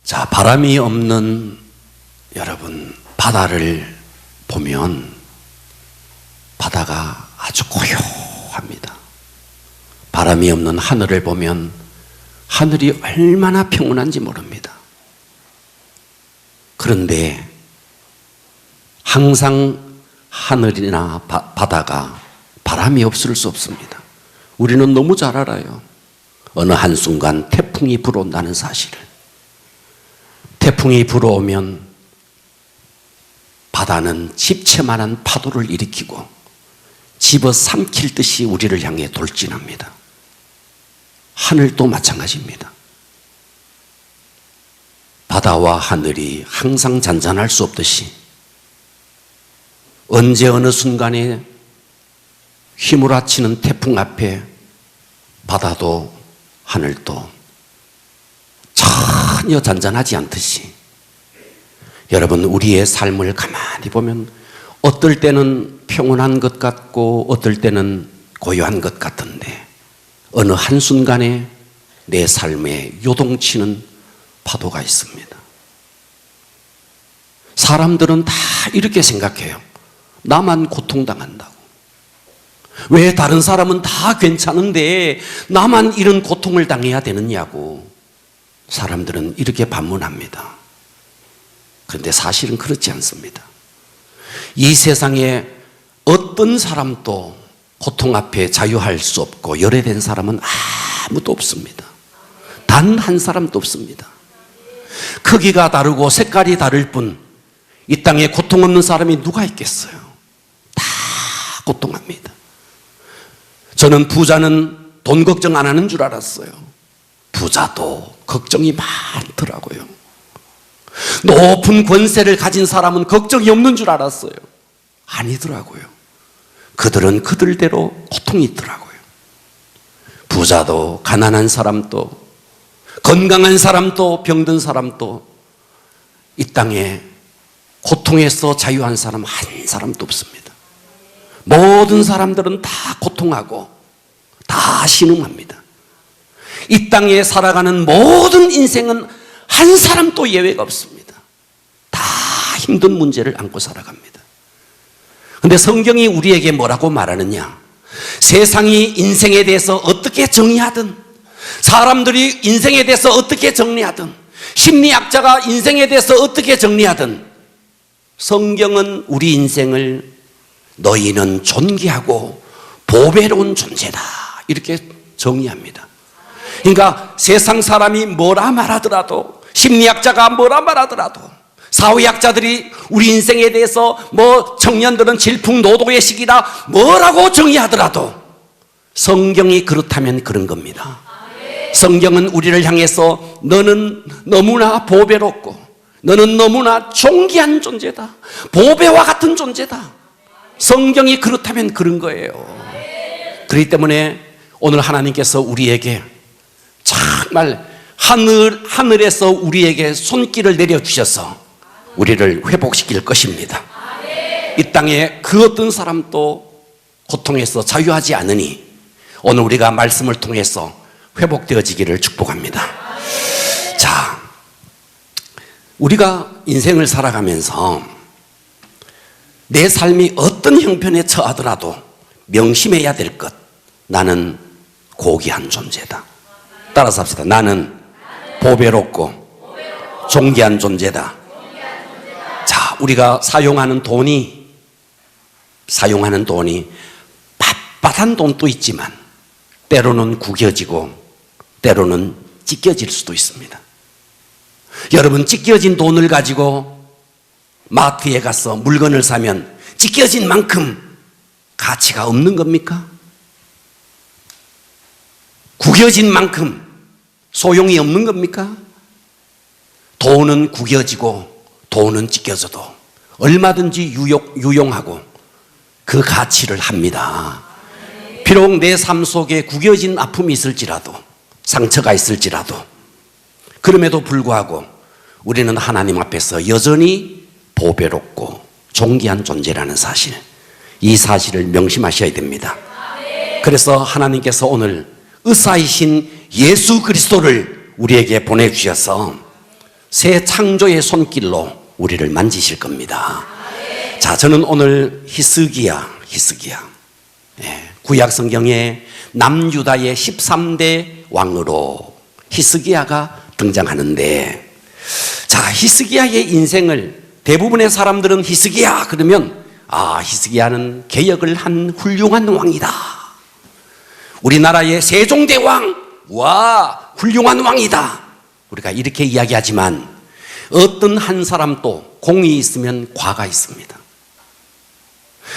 자, 바람이 없는 여러분 바다를 보면 바다가 아주 고요합니다. 바람이 없는 하늘을 보면 하늘이 얼마나 평온한지 모릅니다. 그런데 항상 하늘이나 바다가 바람이 없을 수 없습니다. 우리는 너무 잘 알아요. 어느 한순간 태풍이 불어온다는 사실을. 태풍이 불어오면 바다는 집채만한 파도를 일으키고 집어삼킬 듯이 우리를 향해 돌진합니다. 하늘도 마찬가지입니다. 바다와 하늘이 항상 잔잔할 수 없듯이 언제 어느 순간에 휘몰아치는 태풍 앞에 바다도 하늘도 전혀 잔잔하지 않듯이 여러분, 우리의 삶을 가만히 보면 어떨 때는 평온한 것 같고 어떨 때는 고요한 것 같은데 어느 한순간에 내 삶에 요동치는 파도가 있습니다. 사람들은 다 이렇게 생각해요. 나만 고통당한다고. 왜 다른 사람은 다 괜찮은데 나만 이런 고통을 당해야 되느냐고 사람들은 이렇게 반문합니다. 그런데 사실은 그렇지 않습니다. 이 세상에 어떤 사람도 고통 앞에 자유할 수 없고 열애된 사람은 아무도 없습니다. 단 한 사람도 없습니다. 크기가 다르고 색깔이 다를 뿐 이 땅에 고통 없는 사람이 누가 있겠어요? 다 고통합니다. 저는 부자는 돈 걱정 안 하는 줄 알았어요. 부자도 걱정이 많더라고요. 높은 권세를 가진 사람은 걱정이 없는 줄 알았어요. 아니더라고요. 그들은 그들대로 고통이 있더라고요. 부자도 가난한 사람도 건강한 사람도 병든 사람도 이 땅에 고통에서 자유한 사람 한 사람도 없습니다. 모든 사람들은 다 고통하고 다 신음합니다. 이 땅에 살아가는 모든 인생은 한 사람도 예외가 없습니다. 다 힘든 문제를 안고 살아갑니다. 그런데 성경이 우리에게 뭐라고 말하느냐? 세상이 인생에 대해서 어떻게 정의하든, 사람들이 인생에 대해서 어떻게 정리하든, 심리학자가 인생에 대해서 어떻게 정리하든 성경은 우리 인생을 너희는 존귀하고 보배로운 존재다 이렇게 정의합니다. 그러니까 세상 사람이 뭐라 말하더라도, 심리학자가 뭐라 말하더라도, 사회학자들이 우리 인생에 대해서 청년들은 질풍노도의 시기다 뭐라고 정의하더라도 성경이 그렇다면 그런 겁니다. 성경은 우리를 향해서 너는 너무나 보배롭고 너는 너무나 존귀한 존재다, 보배와 같은 존재다, 성경이 그렇다면 그런 거예요. 그렇기 때문에 오늘 하나님께서 우리에게 정말 하늘에서 우리에게 손길을 내려주셔서 우리를 회복시킬 것입니다. 이 땅에 그 어떤 사람도 고통에서 자유하지 않으니 오늘 우리가 말씀을 통해서 회복되어지기를 축복합니다. 자, 우리가 인생을 살아가면서 내 삶이 어떤 형편에 처하더라도 명심해야 될 것, 나는 고귀한 존재다. 따라서 합시다. 나는 보배롭고 존귀한 존재다. 자, 우리가 사용하는 돈이 빳빳한 돈도 있지만 때로는 구겨지고 때로는 찢겨질 수도 있습니다. 여러분, 찢겨진 돈을 가지고 마트에 가서 물건을 사면 찢겨진 만큼 가치가 없는 겁니까? 구겨진 만큼 소용이 없는 겁니까? 돈은 구겨지고 돈은 찢겨져도 얼마든지 유용하고 그 가치를 합니다. 비록 내 삶 속에 구겨진 아픔이 있을지라도, 상처가 있을지라도, 그럼에도 불구하고 우리는 하나님 앞에서 여전히 보배롭고 존귀한 존재라는 사실, 이 사실을 명심하셔야 됩니다. 그래서 하나님께서 오늘 의사이신 예수 그리스도를 우리에게 보내주셔서 새 창조의 손길로 우리를 만지실 겁니다. 자, 저는 오늘 히스기야, 구약 성경에 남유다의 13대 왕으로 히스기야가 등장하는데, 자, 히스기야의 인생을 대부분의 사람들은 히스기야 그러면 히스기야는 개혁을 한 훌륭한 왕이다. 우리나라의 세종대왕, 와, 훌륭한 왕이다. 우리가 이렇게 이야기하지만 어떤 한 사람도 공이 있으면 과가 있습니다.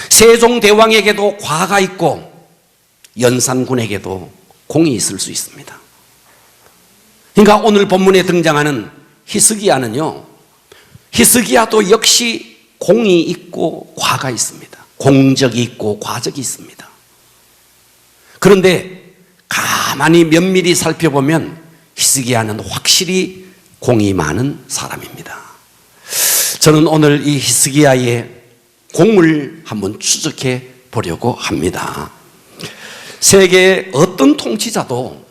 세종대왕에게도 과가 있고 연산군에게도 공이 있을 수 있습니다. 그러니까 오늘 본문에 등장하는 히스기야는요, 히스기야도 역시 공이 있고 과가 있습니다. 공적이 있고 과적이 있습니다. 그런데 가만히 면밀히 살펴보면 히스기야는 확실히 공이 많은 사람입니다. 저는 오늘 이 히스기야의 공을 한번 추적해 보려고 합니다. 세계의 어떤 통치자도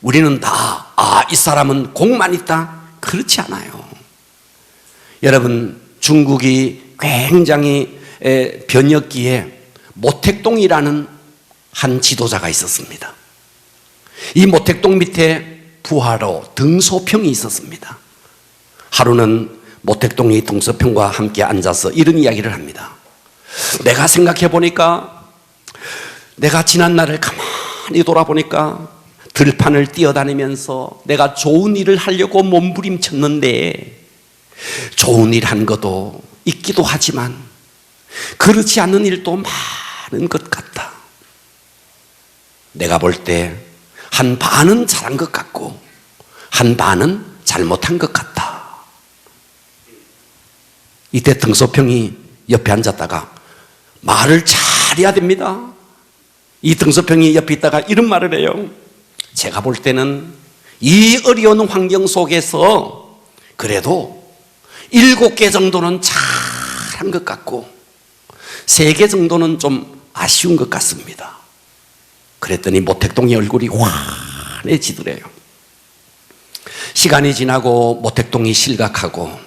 우리는 다 이 사람은 공만 있다, 그렇지 않아요. 여러분, 중국이 굉장히 변혁기에 모택동이라는 한 지도자가 있었습니다. 이 모택동 밑에 부하로 등소평이 있었습니다. 하루는 모택동이 등소평과 함께 앉아서 이런 이야기를 합니다. 내가 생각해 보니까, 내가 지난 날을 가만히 돌아보니까 들판을 뛰어다니면서 내가 좋은 일을 하려고 몸부림쳤는데, 좋은 일 한 것도 있기도 하지만 그렇지 않은 일도 많은 것 같다. 내가 볼 때 한 반은 잘한 것 같고 한 반은 잘못한 것 같다. 이때 등소평이 옆에 앉았다가 말을 잘해야 됩니다. 이 등소평이 옆에 있다가 이런 말을 해요. 제가 볼 때는 이 어려운 환경 속에서 그래도 7개 정도는 잘한 것 같고 3개 정도는 좀 아쉬운 것 같습니다. 그랬더니 모택동의 얼굴이 환해지더래요. 시간이 지나고 모택동이 실각하고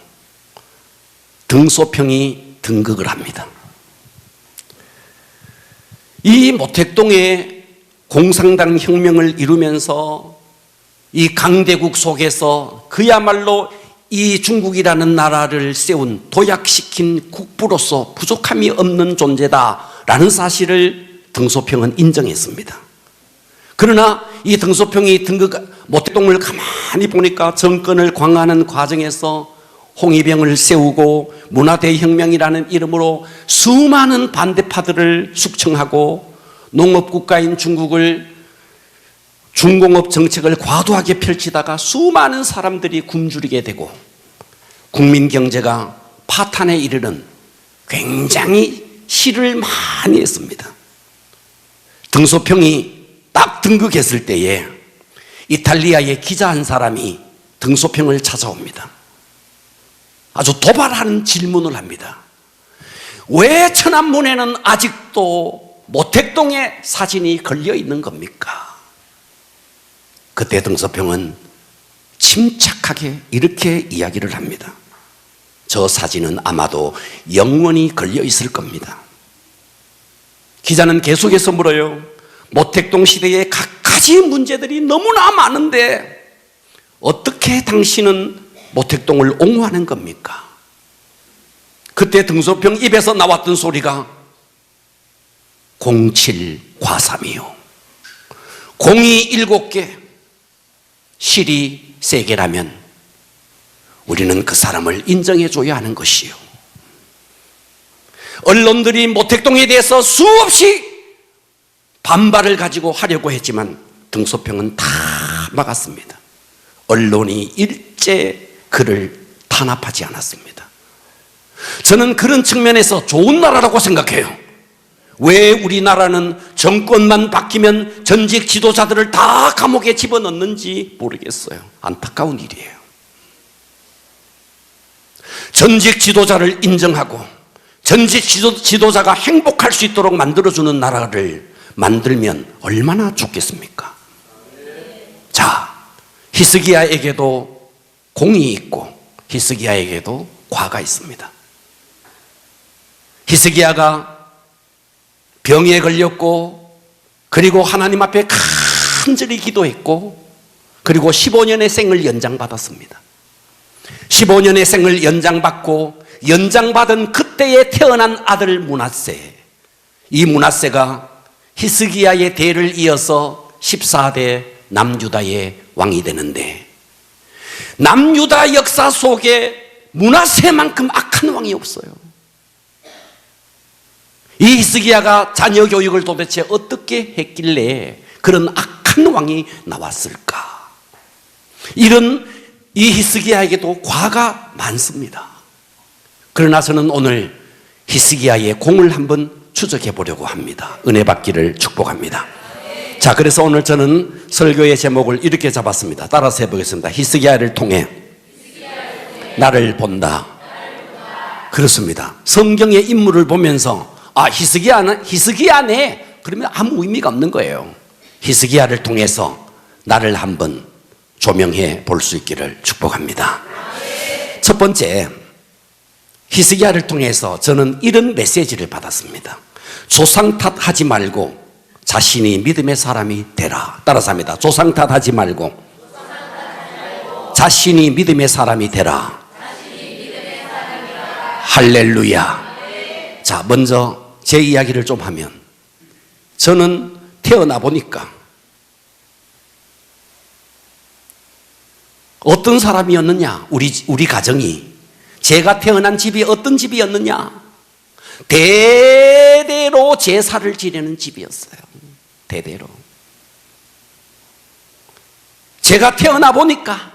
등소평이 등극을 합니다. 이 모택동의 공산당 혁명을 이루면서 이 강대국 속에서 그야말로 이 중국이라는 나라를 세운 도약시킨 국부로서 부족함이 없는 존재다라는 사실을 등소평은 인정했습니다. 그러나 이 등소평이 모택동을 가만히 보니까 정권을 강화하는 과정에서 홍위병을 세우고 문화대혁명이라는 이름으로 수많은 반대파들을 숙청하고 농업국가인 중국을 중공업 정책을 과도하게 펼치다가 수많은 사람들이 굶주리게 되고 국민 경제가 파탄에 이르는 굉장히 시를 많이 했습니다. 등소평이 딱 등극했을 때에 이탈리아의 기자 한 사람이 등소평을 찾아옵니다. 아주 도발하는 질문을 합니다. 왜 천안문에는 아직도 모택동의 사진이 걸려 있는 겁니까? 그때 등소평은 침착하게 이렇게 이야기를 합니다. 저 사진은 아마도 영원히 걸려 있을 겁니다. 기자는 계속해서 물어요. 모택동 시대의 갖가지 문제들이 너무나 많은데 어떻게 당신은 모택동을 옹호하는 겁니까? 그때 등소평 입에서 나왔던 소리가 07과삼이요. 공이 7개, 실이 3개라면 우리는 그 사람을 인정해줘야 하는 것이요. 언론들이 모택동에 대해서 수없이 반발을 가지고 하려고 했지만 등소평은 다 막았습니다. 언론이 일제 그를 탄압하지 않았습니다. 저는 그런 측면에서 좋은 나라라고 생각해요. 왜 우리나라는 정권만 바뀌면 전직 지도자들을 다 감옥에 집어넣는지 모르겠어요. 안타까운 일이에요. 전직 지도자를 인정하고 전직 지도자가 행복할 수 있도록 만들어주는 나라를 만들면 얼마나 좋겠습니까? 자, 히스기야에게도 공이 있고 히스기야에게도 과가 있습니다. 히스기야가 병에 걸렸고, 그리고 하나님 앞에 간절히 기도했고, 그리고 15년의 생을 연장받았습니다. 15년의 생을 연장받고 연장받은 그때에 태어난 아들 므낫세, 이 므낫세가 히스기야의 대를 이어서 14대 남유다의 왕이 되는데, 남유다 역사 속에 므낫세만큼 악한 왕이 없어요. 이 히스기야가 자녀 교육을 도대체 어떻게 했길래 그런 악한 왕이 나왔을까? 이런 이 히스기야에게도 과가 많습니다. 그러나 저는 오늘 히스기야의 공을 한번 추적해 보려고 합니다. 은혜 받기를 축복합니다. 자, 그래서 오늘 저는 설교의 제목을 이렇게 잡았습니다. 따라서 해보겠습니다. 히스기야를 통해 나를 본다. 그렇습니다. 성경의 인물을 보면서 히스기야네, 그러면 아무 의미가 없는 거예요. 히스기야를 통해서 나를 한번 조명해 볼 수 있기를 축복합니다. 첫 번째, 히스기야를 통해서 저는 이런 메시지를 받았습니다. 조상 탓하지 말고 자신이 믿음의 사람이 되라. 따라서 합니다. 조상 탓하지 말고 자신이 믿음의 사람이 되라. 할렐루야. 자, 먼저 제 이야기를 좀 하면, 저는 태어나 보니까 어떤 사람이었느냐, 우리 가정이, 제가 태어난 집이 어떤 집이었느냐, 대대로 제사를 지내는 집이었어요. 대대로. 제가 태어나 보니까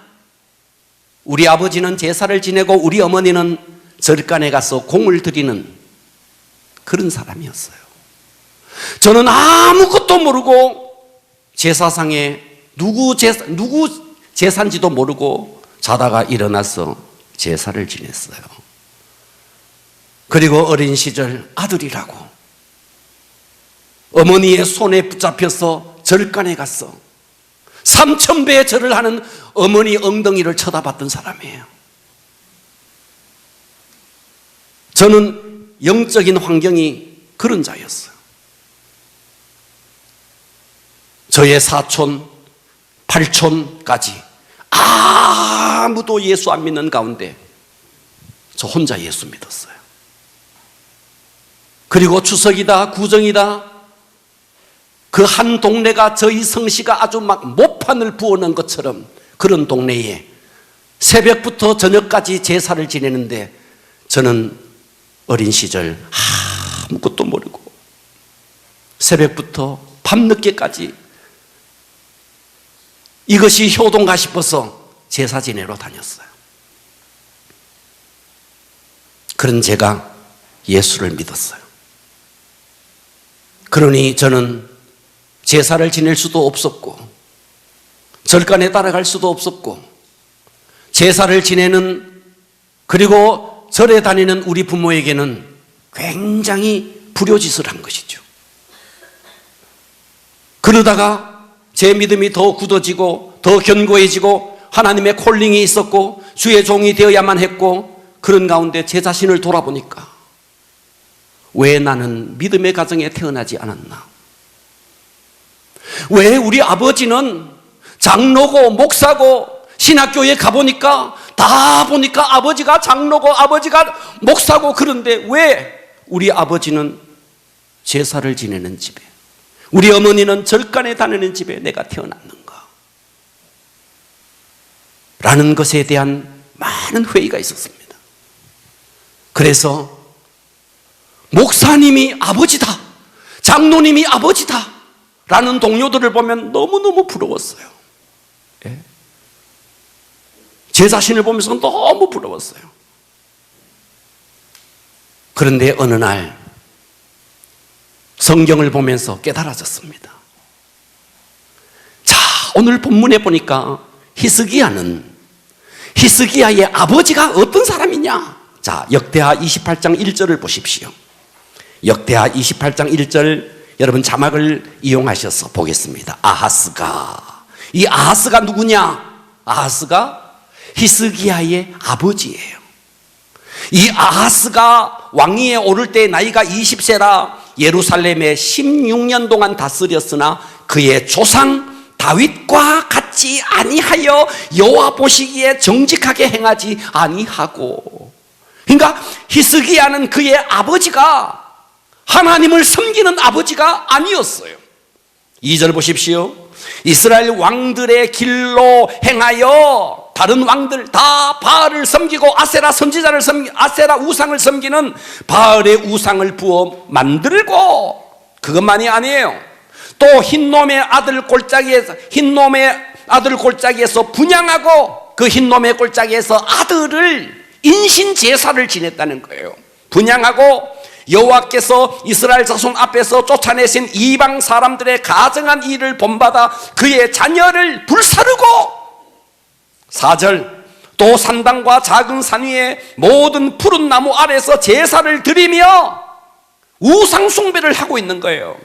우리 아버지는 제사를 지내고 우리 어머니는 절간에 가서 공을 들이는 그런 사람이었어요. 저는 아무것도 모르고 제사상에 누구 제사인지도 모르고 자다가 일어나서 제사를 지냈어요. 그리고 어린 시절 아들이라고 어머니의 손에 붙잡혀서 절간에 갔어 3000배의 절을 하는 어머니 엉덩이를 쳐다봤던 사람이에요. 저는 영적인 환경이 그런 자였어요. 저의 사촌, 팔촌까지 아무도 예수 안 믿는 가운데 저 혼자 예수 믿었어요. 그리고 추석이다, 구정이다, 그 한 동네가 저희 성씨가 아주 막 모판을 부어놓은 것처럼 그런 동네에 새벽부터 저녁까지 제사를 지내는데, 저는 어린 시절 아무것도 모르고 새벽부터 밤늦게까지 이것이 효도인가 싶어서 제사 지내러 다녔어요. 그런 제가 예수를 믿었어요. 그러니 저는 제사를 지낼 수도 없었고 절간에 따라갈 수도 없었고, 제사를 지내는, 그리고 절에 다니는 우리 부모에게는 굉장히 불효짓을 한 것이죠. 그러다가 제 믿음이 더 굳어지고 더 견고해지고 하나님의 콜링이 있었고 주의 종이 되어야만 했고, 그런 가운데 제 자신을 돌아보니까 왜 나는 믿음의 가정에 태어나지 않았나? 왜 우리 아버지는 장로고 목사고, 신학교에 가보니까 다 보니까 아버지가 장로고 아버지가 목사고, 그런데 왜 우리 아버지는 제사를 지내는 집에, 우리 어머니는 절간에 다니는 집에 내가 태어났는가? 라는 것에 대한 많은 회의가 있었습니다. 그래서 목사님이 아버지다, 장로님이 아버지다 라는 동료들을 보면 너무너무 부러웠어요. 예? 제 자신을 보면서 너무 부러웠어요. 그런데 어느 날 성경을 보면서 깨달아졌습니다. 자, 오늘 본문에 보니까 히스기야의 아버지가 어떤 사람이냐? 자, 역대하 28장 1절을 보십시오. 역대하 28장 1절, 여러분 자막을 이용하셔서 보겠습니다. 아하스가, 이 아하스가 누구냐? 아하스가 히스기야의 아버지예요. 이 아하스가 왕위에 오를 때 나이가 20세라 예루살렘에 16년 동안 다스렸으나 그의 조상 다윗과 같이 아니하여 여호와 보시기에 정직하게 행하지 아니하고, 그러니까 히스기야는 그의 아버지가 하나님을 섬기는 아버지가 아니었어요. 2절 보십시오. 이스라엘 왕들의 길로 행하여 다른 왕들 다 바알을 섬기고 아세라 선지자를 아세라 우상을 섬기는 바알의 우상을 부어 만들고, 그것만이 아니에요. 또 흰놈의 아들 골짜기에서 분향하고 그 흰놈의 골짜기에서 아들을 인신 제사를 지냈다는 거예요. 분향하고 여호와께서 이스라엘 자손 앞에서 쫓아내신 이방 사람들의 가증한 일을 본받아 그의 자녀를 불사르고, 4절 또 산당과 작은 산 위에 모든 푸른 나무 아래서 제사를 드리며 우상 숭배를 하고 있는 거예요.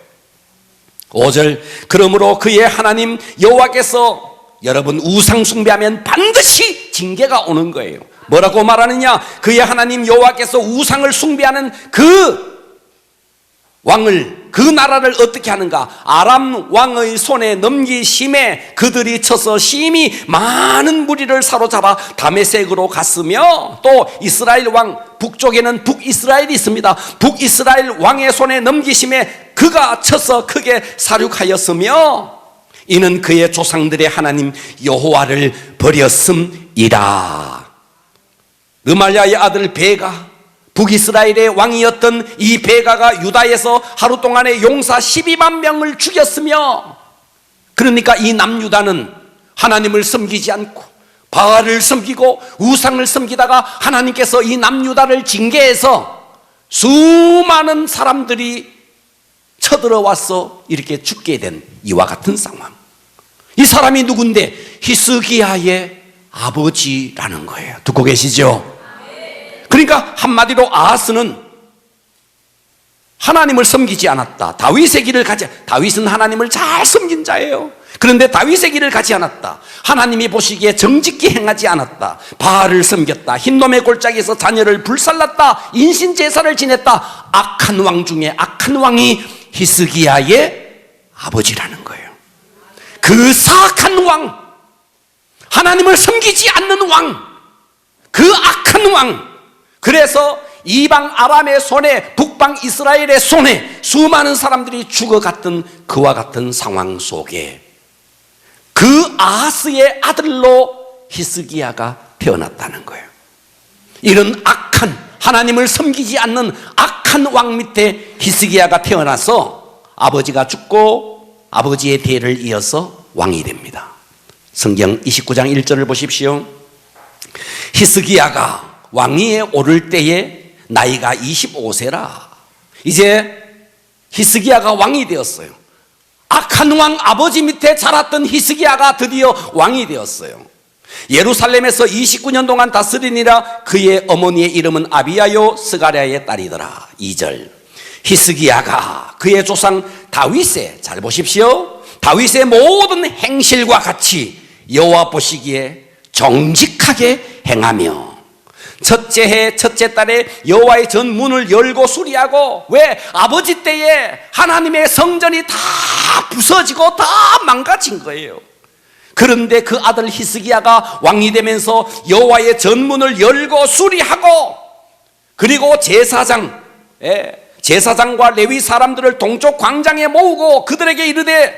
5절 그러므로 그의 하나님 여호와께서, 여러분 우상 숭배하면 반드시 징계가 오는 거예요. 뭐라고 말하느냐? 그의 하나님 여호와께서 우상을 숭배하는 그 왕을, 그 나라를 어떻게 하는가? 아람 왕의 손에 넘기심에 그들이 쳐서 심히 많은 무리를 사로잡아 다메섹으로 갔으며, 또 이스라엘 왕 북쪽에는 북이스라엘이 있습니다. 북이스라엘 왕의 손에 넘기심에 그가 쳐서 크게 사륙하였으며 이는 그의 조상들의 하나님 여호와를 버렸음이라. 르말야의 아들 베가, 북이스라엘의 왕이었던 이 베가가 유다에서 하루 동안에 용사 12만 명을 죽였으며, 그러니까 이 남유다는 하나님을 섬기지 않고 바알을 섬기고 우상을 섬기다가 하나님께서 이 남유다를 징계해서 수많은 사람들이 쳐들어와서 이렇게 죽게 된 이와 같은 상황. 이 사람이 누군데? 히스기야의 아버지라는 거예요. 듣고 계시죠? 그러니까 한마디로 아하스는 하나님을 섬기지 않았다. 다윗의 길을 가지, 다윗은 하나님을 잘 섬긴 자예요. 그런데 다윗의 길을 가지 않았다. 하나님이 보시기에 정직히 행하지 않았다. 바알을 섬겼다. 흰놈의 골짜기에서 자녀를 불살랐다. 인신제사를 지냈다. 악한 왕 중에 악한 왕이 히스기야의 아버지라는 거예요. 그 사악한 왕, 하나님을 섬기지 않는 왕, 그 악한 왕, 그래서 이방 아람의 손에, 북방 이스라엘의 손에 수많은 사람들이 죽어갔던 그와 같은 상황 속에 그 아하스의 아들로 히스기야가 태어났다는 거예요. 이런 악한, 하나님을 섬기지 않는 악한 왕 밑에 히스기야가 태어나서 아버지가 죽고 아버지의 대를 이어서 왕이 됩니다. 성경 29장 1절을 보십시오. 히스기야가 왕위에 오를 때에 나이가 25세라. 이제 히스기야가 왕이 되었어요. 악한 왕 아버지 밑에 자랐던 히스기야가 드디어 왕이 되었어요. 예루살렘에서 29년 동안 다스리니라. 그의 어머니의 이름은 아비야요 스가랴의 딸이더라. 2절 히스기야가 그의 조상 다윗의, 잘 보십시오, 다윗의 모든 행실과 같이 여호와 보시기에 정직하게 행하며 첫째 해 첫째 달에 여호와의 전문을 열고 수리하고, 왜? 아버지 때에 하나님의 성전이 다 부서지고 다 망가진 거예요. 그런데 그 아들 히스기야가 왕이 되면서 여호와의 전문을 열고 수리하고, 그리고 제사장과 레위 사람들을 동쪽 광장에 모으고 그들에게 이르되,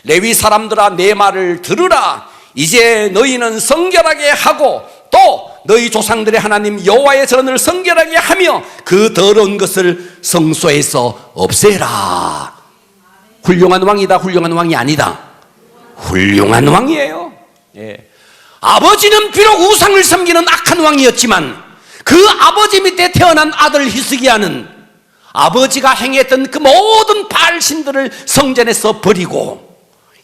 레위 사람들아 내 말을 들으라. 이제 너희는 성결하게 하고 또 너희 조상들의 하나님 여호와의 전을 성결하게 하며 그 더러운 것을 성소에서 없애라. 훌륭한 왕이다, 훌륭한 왕이 아니다? 훌륭한 왕이에요. 아버지는 비록 우상을 섬기는 악한 왕이었지만 그 아버지 밑에 태어난 아들 히스기야는 아버지가 행했던 그 모든 바알 신들을 성전에서 버리고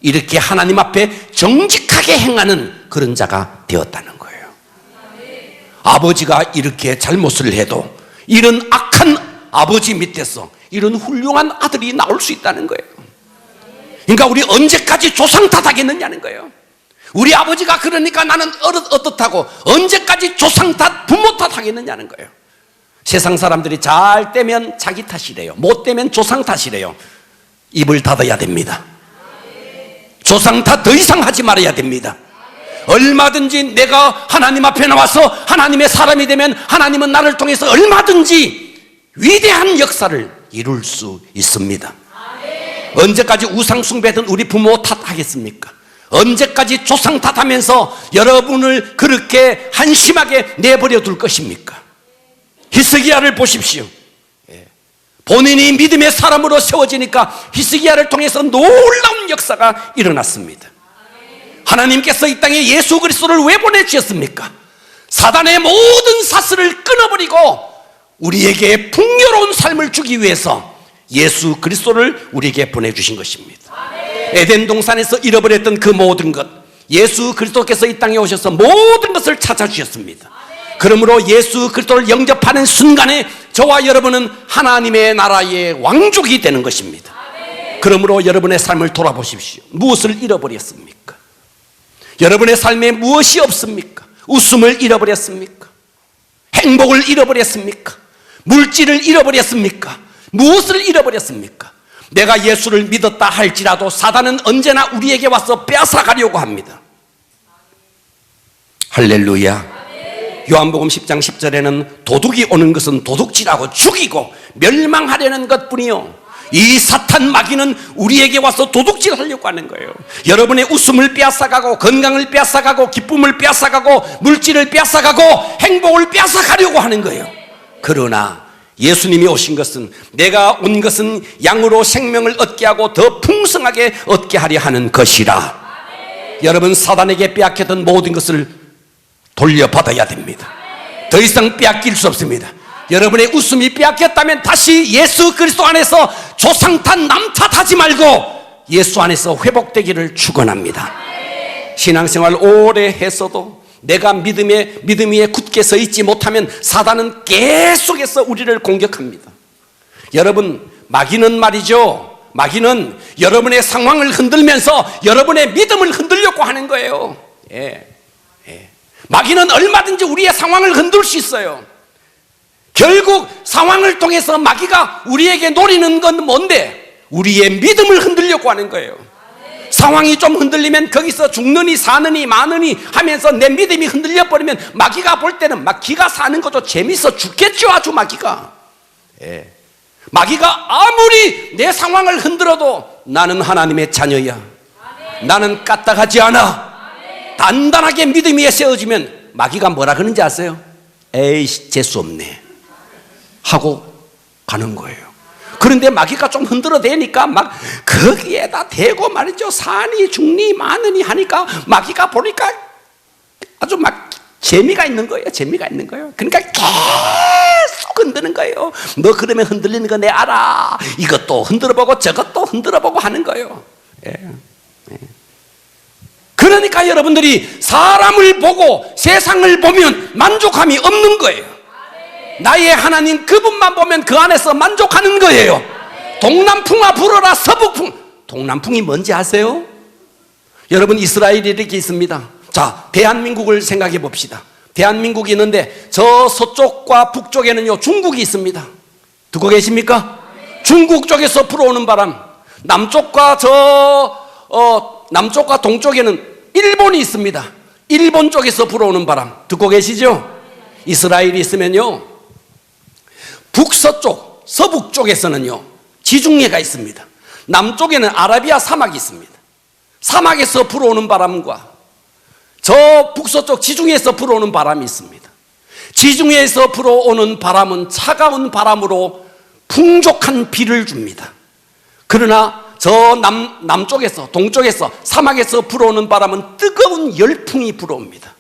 이렇게 하나님 앞에 정직하게 행하는 그런 자가 되었다는 거예요. 아버지가 이렇게 잘못을 해도 이런 악한 아버지 밑에서 이런 훌륭한 아들이 나올 수 있다는 거예요. 그러니까 우리 언제까지 조상 탓하겠느냐는 거예요. 우리 아버지가 그러니까 나는 어떻다고 언제까지 조상 탓, 부모 탓 하겠느냐는 거예요. 세상 사람들이 잘 되면 자기 탓이래요. 못 되면 조상 탓이래요. 입을 닫아야 됩니다. 조상 탓 더 이상 하지 말아야 됩니다. 얼마든지 내가 하나님 앞에 나와서 하나님의 사람이 되면 하나님은 나를 통해서 얼마든지 위대한 역사를 이룰 수 있습니다. 언제까지 우상 숭배든 우리 부모 탓하겠습니까? 언제까지 조상 탓하면서 여러분을 그렇게 한심하게 내버려 둘 것입니까? 히스기야를 보십시오. 본인이 믿음의 사람으로 세워지니까 히스기야를 통해서 놀라운 역사가 일어났습니다. 하나님께서 이 땅에 예수 그리스도를 왜 보내주셨습니까? 사단의 모든 사슬을 끊어버리고 우리에게 풍요로운 삶을 주기 위해서 예수 그리스도를 우리에게 보내주신 것입니다. 에덴 동산에서 잃어버렸던 그 모든 것, 예수 그리스도께서 이 땅에 오셔서 모든 것을 찾아주셨습니다. 그러므로 예수 그리스도를 영접하는 순간에 저와 여러분은 하나님의 나라의 왕족이 되는 것입니다. 그러므로 여러분의 삶을 돌아보십시오. 무엇을 잃어버렸습니까? 여러분의 삶에 무엇이 없습니까? 웃음을 잃어버렸습니까? 행복을 잃어버렸습니까? 물질을 잃어버렸습니까? 무엇을 잃어버렸습니까? 내가 예수를 믿었다 할지라도 사단은 언제나 우리에게 와서 빼앗아가려고 합니다. 할렐루야. 요한복음 10장 10절에는 도둑이 오는 것은 도둑질하고 죽이고 멸망하려는 것뿐이요, 이 사탄 마귀는 우리에게 와서 도둑질하려고 하는 거예요. 여러분의 웃음을 빼앗아가고 건강을 빼앗아가고 기쁨을 빼앗아가고 물질을 빼앗아가고 행복을 빼앗아가려고 하는 거예요. 그러나 예수님이 오신 것은, 내가 온 것은 양으로 생명을 얻게 하고 더 풍성하게 얻게 하려 하는 것이라. 여러분, 사단에게 빼앗겼던 모든 것을 돌려받아야 됩니다. 더 이상 빼앗길 수 없습니다. 여러분의 웃음이 빼앗겼다면 다시 예수 그리스도 안에서 조상 탓, 남 탓하지 말고 예수 안에서 회복되기를 축원합니다. 신앙생활 오래 했어도 내가 믿음 위에 굳게 서 있지 못하면 사단은 계속해서 우리를 공격합니다. 여러분, 마귀는 말이죠, 마귀는 여러분의 상황을 흔들면서 여러분의 믿음을 흔들려고 하는 거예요. 마귀는 얼마든지 우리의 상황을 흔들 수 있어요. 결국 상황을 통해서 마귀가 우리에게 노리는 건 뭔데? 우리의 믿음을 흔들려고 하는 거예요. 상황이 좀 흔들리면 거기서 죽느니 사느니 마느니 하면서 내 믿음이 흔들려 버리면 마귀가 볼 때는 막 기가 사는 것도 재밌어 죽겠죠. 아주 마귀가. 마귀가 아무리 내 상황을 흔들어도 나는 하나님의 자녀야, 나는 까딱하지 않아, 단단하게 믿음 위에 세워지면 마귀가 뭐라 그러는지 아세요? 에이씨 재수없네 하고 가는 거예요. 그런데 마귀가 좀 흔들어대니까 막 거기에다 대고 말이죠, 사니 죽니 마느니 하니까 마귀가 보니까 아주 막 재미가 있는 거예요. 재미가 있는 거예요. 그러니까 계속 흔드는 거예요. 너 그러면 흔들리는 거 내 알아. 이것도 흔들어보고 저것도 흔들어보고 하는 거예요. 그러니까 여러분들이 사람을 보고 세상을 보면 만족함이 없는 거예요. 나의 하나님 그분만 보면 그 안에서 만족하는 거예요. 동남풍아 불어라 서북풍. 동남풍이 뭔지 아세요? 여러분, 이스라엘이 이렇게 있습니다. 자, 대한민국을 생각해 봅시다. 대한민국이 있는데 저 서쪽과 북쪽에는요 중국이 있습니다. 듣고 계십니까? 중국 쪽에서 불어오는 바람, 남쪽과 남쪽과 동쪽에는 일본이 있습니다. 일본 쪽에서 불어오는 바람 듣고 계시죠? 이스라엘이 있으면요 북서쪽, 서북 쪽에서는요 지중해가 있습니다. 남쪽에는 아라비아 사막이 있습니다. 사막에서 불어오는 바람과 저 북서쪽 지중해에서 불어오는 바람이 있습니다. 지중해에서 불어오는 바람은 차가운 바람으로 풍족한 비를 줍니다. 그러나 저 남쪽에서, 동쪽에서, 사막에서 불어오는 바람은 뜨거운 열풍이 불어옵니다.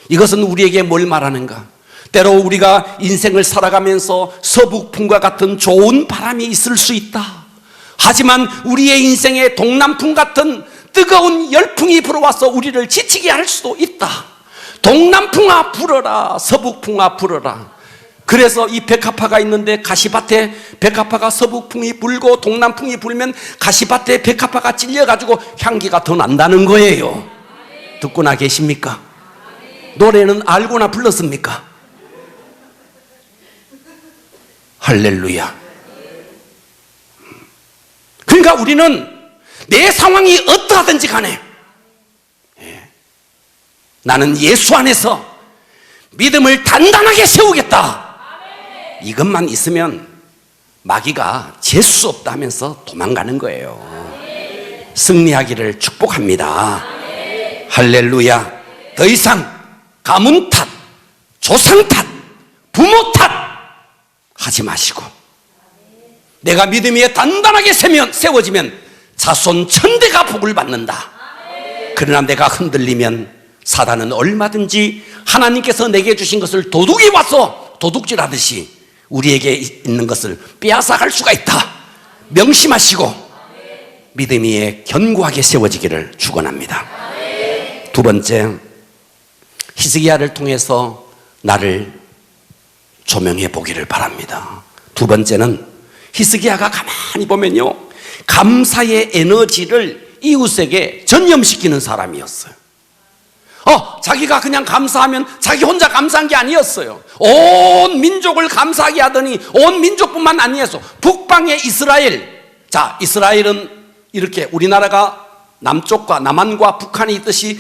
이것은 우리에게 뭘 말하는가? 때로 우리가 인생을 살아가면서 서북풍과 같은 좋은 바람이 있을 수 있다. 하지만 우리의 인생에 동남풍 같은 뜨거운 열풍이 불어와서 우리를 지치게 할 수도 있다. 동남풍아 불어라, 서북풍아 불어라. 그래서 이 백합화가 있는데 가시밭에 백합화가 서북풍이 불고 동남풍이 불면 가시밭에 백합화가 찔려가지고 향기가 더 난다는 거예요. 듣고나 계십니까? 노래는 알고나 불렀습니까? 할렐루야. 그러니까 우리는 내 상황이 어떠하든지 간에 나는 예수 안에서 믿음을 단단하게 세우겠다. 이것만 있으면 마귀가 재수 없다 하면서 도망가는 거예요. 승리하기를 축복합니다. 할렐루야. 더 이상 가문 탓, 조상 탓, 부모 탓 하지 마시고 내가 믿음 위에 단단하게 세워지면 자손 천대가 복을 받는다. 그러나 내가 흔들리면 사단은 얼마든지 하나님께서 내게 주신 것을 도둑이 와서 도둑질하듯이 우리에게 있는 것을 빼앗아갈 수가 있다. 명심하시고 믿음 위에 견고하게 세워지기를 축원합니다. 두 번째, 히스기야를 통해서 나를 조명해 보기를 바랍니다. 두 번째는 히스기야가 가만히 보면요, 감사의 에너지를 이웃에게 전염시키는 사람이었어요. 자기가 그냥 감사하면 자기 혼자 감사한 게 아니었어요. 온 민족을 감사하게 하더니 온 민족뿐만 아니어서 북방의 이스라엘. 자, 이스라엘은 이렇게 우리나라가 남쪽과 남한과 북한이 있듯이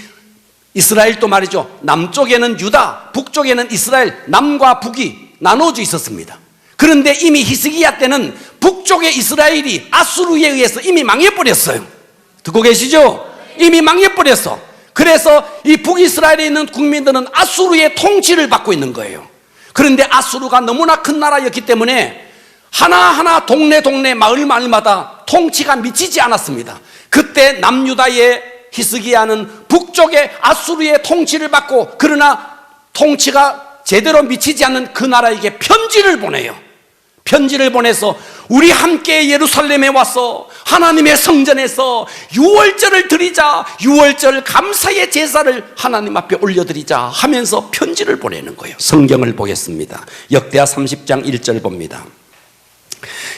이스라엘도 말이죠, 남쪽에는 유다, 북쪽에는 이스라엘, 남과 북이 나눠져 있었습니다. 그런데 이미 히스기야 때는 북쪽의 이스라엘이 아수르에 의해서 이미 망해버렸어요. 듣고 계시죠? 이미 망해버렸어. 그래서 이 북이스라엘에 있는 국민들은 아수르의 통치를 받고 있는 거예요. 그런데 아수르가 너무나 큰 나라였기 때문에 하나하나 동네 마을마다 통치가 미치지 않았습니다. 그때 남유다의 히스기야는 북쪽의 아수르의 통치를 받고, 그러나 통치가 제대로 미치지 않는 그 나라에게 편지를 보내요. 편지를 보내서 우리 함께 예루살렘에 와서 하나님의 성전에서 유월절을 드리자, 유월절 감사의 제사를 하나님 앞에 올려드리자 하면서 편지를 보내는 거예요. 성경을 보겠습니다. 역대하 30장 1절 봅니다.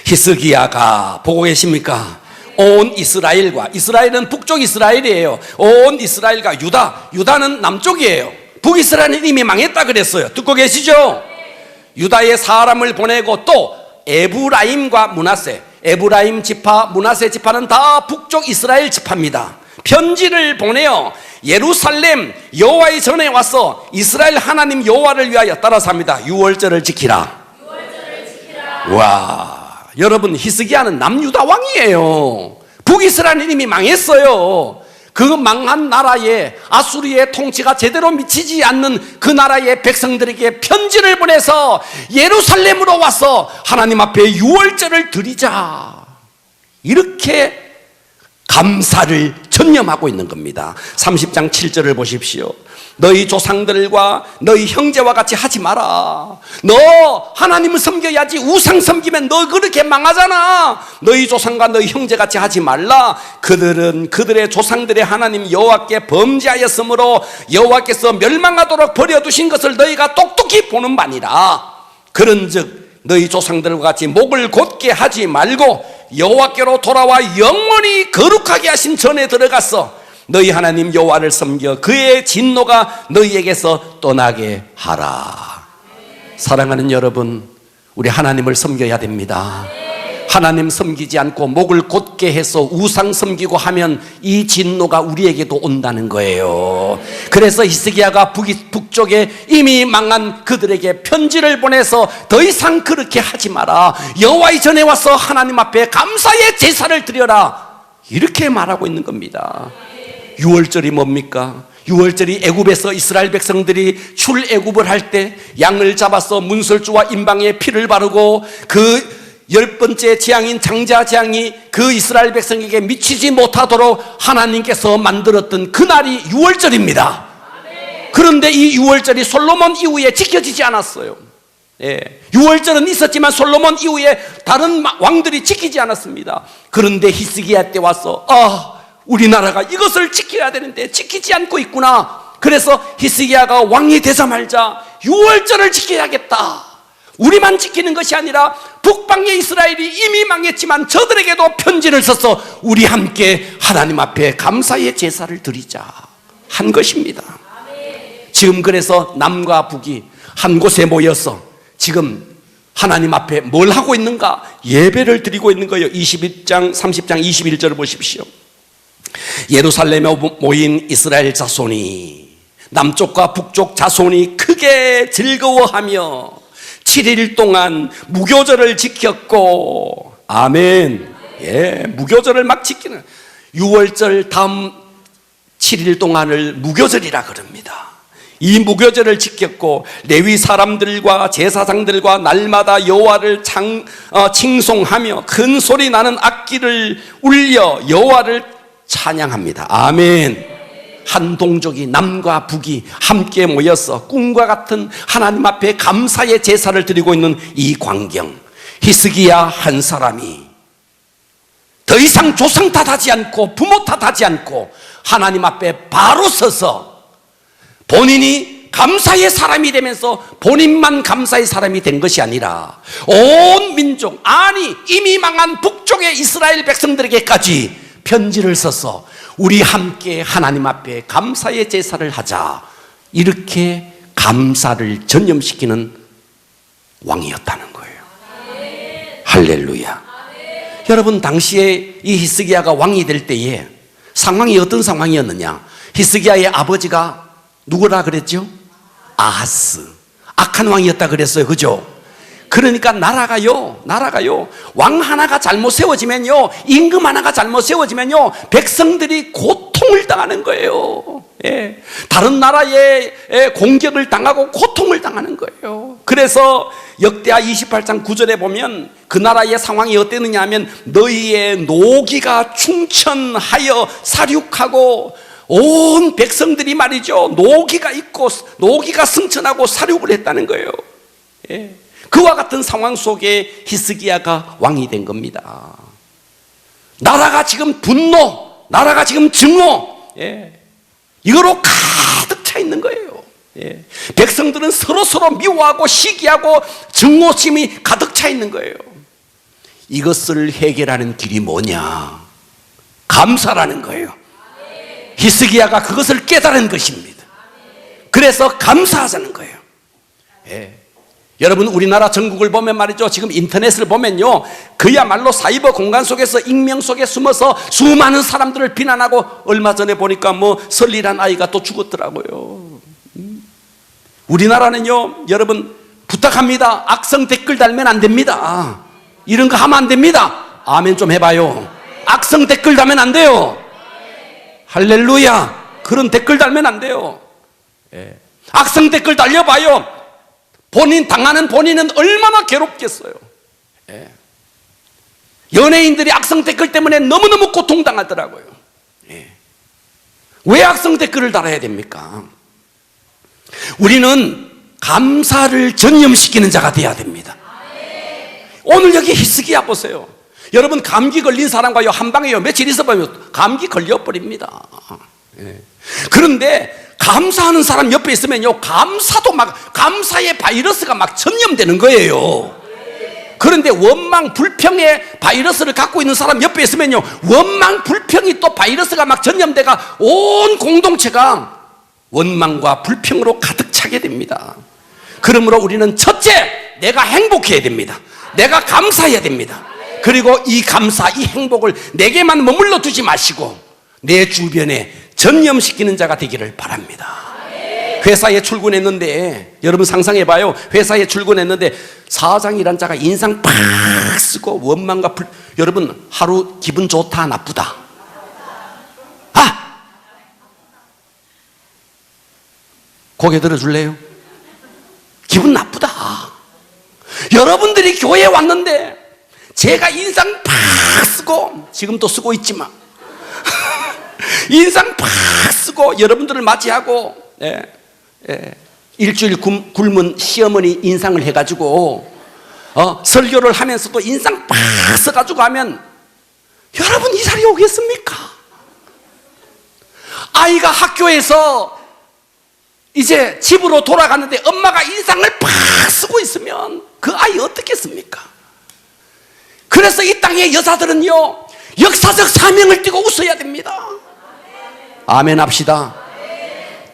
히스기야가, 보고 계십니까? 온 이스라엘과, 이스라엘은 북쪽 이스라엘이에요. 온 이스라엘과 유다는 남쪽이에요. 북이스라엘은 이미 망했다 그랬어요. 듣고 계시죠? 유다의 사람을 보내고 또 에브라임과 므낫세, 에브라임 지파, 므낫세 지파는 다 북쪽 이스라엘 지파입니다. 편지를 보내요. 예루살렘 여호와의 전에 와서 이스라엘 하나님 여호와를 위하여 따라서 합니다. 유월절을 지키라. 와, 여러분, 히스기야는 남유다 왕이에요. 북이스라엘은 이미 망했어요. 그 망한 나라에 아수르의 통치가 제대로 미치지 않는 그 나라의 백성들에게 편지를 보내서 예루살렘으로 와서 하나님 앞에 유월절을 드리자, 이렇게 감사를 전념하고 있는 겁니다. 30장 7절을 보십시오. 너희 조상들과 너희 형제와 같이 하지 마라. 너 하나님을 섬겨야지, 우상 섬기면 너 그렇게 망하잖아. 너희 조상과 너희 형제같이 하지 말라. 그들은 그들의 조상들의 하나님 여호와께 범죄하였으므로 여호와께서 멸망하도록 버려두신 것을 너희가 똑똑히 보는 바니라. 그런즉 너희 조상들과 같이 목을 곧게 하지 말고 여호와께로 돌아와 영원히 거룩하게 하신 전에 들어가서 너희 하나님 여호와를 섬겨 그의 진노가 너희에게서 떠나게 하라. 사랑하는 여러분, 우리 하나님을 섬겨야 됩니다. 하나님 섬기지 않고 목을 곧게 해서 우상 섬기고 하면 이 진노가 우리에게도 온다는 거예요. 그래서 히스기야가 북쪽에 이미 망한 그들에게 편지를 보내서 더 이상 그렇게 하지 마라. 여호와의 전에 와서 하나님 앞에 감사의 제사를 드려라, 이렇게 말하고 있는 겁니다. 유월절이 뭡니까? 유월절이 애굽에서 이스라엘 백성들이 출애굽을 할 때 양을 잡아서 문설주와 임방에 피를 바르고 그 10번째 재앙인 장자 재앙이 그 이스라엘 백성에게 미치지 못하도록 하나님께서 만들었던 그날이 유월절입니다. 그런데 이 유월절이 솔로몬 이후에 지켜지지 않았어요. 유월절은 있었지만 솔로몬 이후에 다른 왕들이 지키지 않았습니다. 그런데 히스기야 때 와서 우리나라가 이것을 지켜야 되는데 지키지 않고 있구나. 그래서 히스기야가 왕이 되자마자 유월절을 지켜야겠다. 우리만 지키는 것이 아니라 북방의 이스라엘이 이미 망했지만 저들에게도 편지를 써서 우리 함께 하나님 앞에 감사의 제사를 드리자. 한 것입니다. 지금 그래서 남과 북이 한 곳에 모여서 지금 하나님 앞에 뭘 하고 있는가? 예배를 드리고 있는 거예요. 21장 30장 21절을 보십시오. 예루살렘에 모인 이스라엘 자손이, 남쪽과 북쪽 자손이 크게 즐거워하며 7일 동안 무교절을 지켰고, 아멘. 예, 무교절을 막 지키는, 6월절 다음 7일 동안을 무교절이라 그럽니다. 이 무교절을 지켰고, 레위 사람들과 제사장들과 날마다 여호와를 칭송하며 큰 소리 나는 악기를 울려 여호와를 찬양합니다. 아멘. 한 동족이, 남과 북이 함께 모여서 꿈과 같은 하나님 앞에 감사의 제사를 드리고 있는 이 광경, 히스기야 한 사람이 더 이상 조상 탓하지 않고 부모 탓하지 않고 하나님 앞에 바로 서서 본인이 감사의 사람이 되면서 본인만 감사의 사람이 된 것이 아니라 온 민족, 아니 이미 망한 북쪽의 이스라엘 백성들에게까지 편지를 써서 우리 함께 하나님 앞에 감사의 제사를 하자, 이렇게 감사를 전념시키는 왕이었다는 거예요. 할렐루야. 여러분, 당시에 이 히스기야가 왕이 될 때에 상황이 어떤 상황이었느냐? 히스기야의 아버지가 누구라 그랬죠? 아하스, 악한 왕이었다 그랬어요. 그죠? 그러니까 나라가요 왕 하나가 잘못 세워지면요, 임금 하나가 잘못 세워지면요, 백성들이 고통을 당하는 거예요. 예. 다른 나라에 공격을 당하고 고통을 당하는 거예요. 그래서 역대하 28장 9절에 보면 그 나라의 상황이 어땠느냐 하면, 너희의 노기가 충천하여 사륙하고, 온 백성들이 말이죠, 노기가 있고 노기가 승천하고 사륙을 했다는 거예요. 예. 그와 같은 상황 속에 히스기야가 왕이 된 겁니다. 나라가 지금 분노, 나라가 지금 증오, 예, 이거로 가득 차 있는 거예요. 예. 백성들은 서로 미워하고 시기하고 증오심이 가득 차 있는 거예요. 이것을 해결하는 길이 뭐냐? 감사라는 거예요. 히스기야가 그것을 깨달은 것입니다. 그래서 감사하자는 거예요. 예. 여러분, 우리나라 전국을 보면 말이죠, 지금 인터넷을 보면요, 그야말로 사이버 공간 속에서 익명 속에 숨어서 수많은 사람들을 비난하고, 얼마 전에 보니까 뭐 설리란 아이가 또 죽었더라고요. 우리나라는요, 여러분 부탁합니다. 악성 댓글 달면 안 됩니다. 이런 거 하면 안 됩니다. 아멘 좀 해봐요. 악성 댓글 달면 안 돼요. 할렐루야. 그런 댓글 달면 안 돼요. 예. 악성 댓글 달려봐요. 당하는 본인은 얼마나 괴롭겠어요. 예. 연예인들이 악성 댓글 때문에 너무너무 고통당하더라고요. 예. 왜 악성 댓글을 달아야 됩니까? 우리는 감사를 전념시키는 자가 되어야 됩니다. 오늘 여기 히스기야 보세요. 여러분, 감기 걸린 사람과요, 한 방에요, 며칠 있어보면 감기 걸려버립니다. 예. 그런데 감사하는 사람 옆에 있으면요, 감사도 막, 감사의 바이러스가 막 전염되는 거예요. 그런데 원망, 불평의 바이러스를 갖고 있는 사람 옆에 있으면요, 원망, 불평이 또 바이러스가 막 전염돼가 온 공동체가 원망과 불평으로 가득 차게 됩니다. 그러므로 우리는 첫째, 내가 행복해야 됩니다. 내가 감사해야 됩니다. 그리고 이 감사, 이 행복을 내게만 머물러 두지 마시고 내 주변에 전념시키는 자가 되기를 바랍니다. 회사에 출근했는데, 여러분 상상해봐요. 회사에 출근했는데 사장이란 자가 인상 팍 쓰고 원망과 여러분, 하루 기분 좋다 나쁘다? 아! 고개 들어줄래요? 기분 나쁘다. 여러분들이 교회에 왔는데 제가 인상 팍 쓰고, 지금도 쓰고 있지만 인상 팍 쓰고 여러분들을 맞이하고, 일주일 굶은 시어머니 인상을 해가지고 설교를 하면서도 인상 팍 써가지고 하면 여러분 이 자리에 오겠습니까? 아이가 학교에서 이제 집으로 돌아가는데 엄마가 인상을 팍 쓰고 있으면 그 아이 어떻겠습니까? 그래서 이 땅의 여자들은요, 역사적 사명을 띠고 웃어야 됩니다. 아멘 합시다.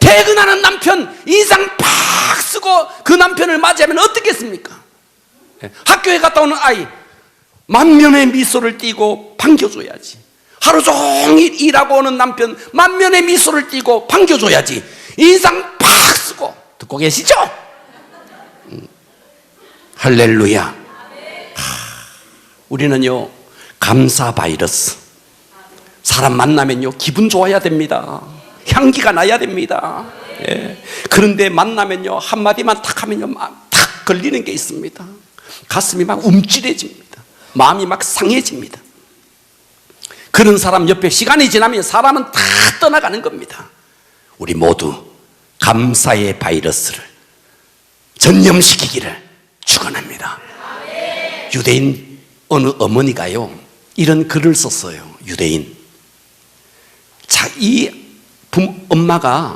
퇴근하는 남편 인상 팍 쓰고 그 남편을 맞이하면 어떻겠습니까? 학교에 갔다 오는 아이 만면의 미소를 띠고 반겨줘야지. 하루 종일 일하고 오는 남편 만면의 미소를 띠고 반겨줘야지. 인상 팍 쓰고. 듣고 계시죠? 할렐루야. 우리는요 감사 바이러스. 사람 만나면요 기분 좋아야 됩니다. 향기가 나야 됩니다. 예. 그런데 만나면요 한마디만 탁 하면요 막 탁 걸리는 게 있습니다. 가슴이 막 움찔해집니다. 마음이 막 상해집니다. 그런 사람 옆에 시간이 지나면 사람은 다 떠나가는 겁니다. 우리 모두 감사의 바이러스를 전염시키기를 축원합니다. 유대인 어느 어머니가요 이런 글을 썼어요. 유대인. 자,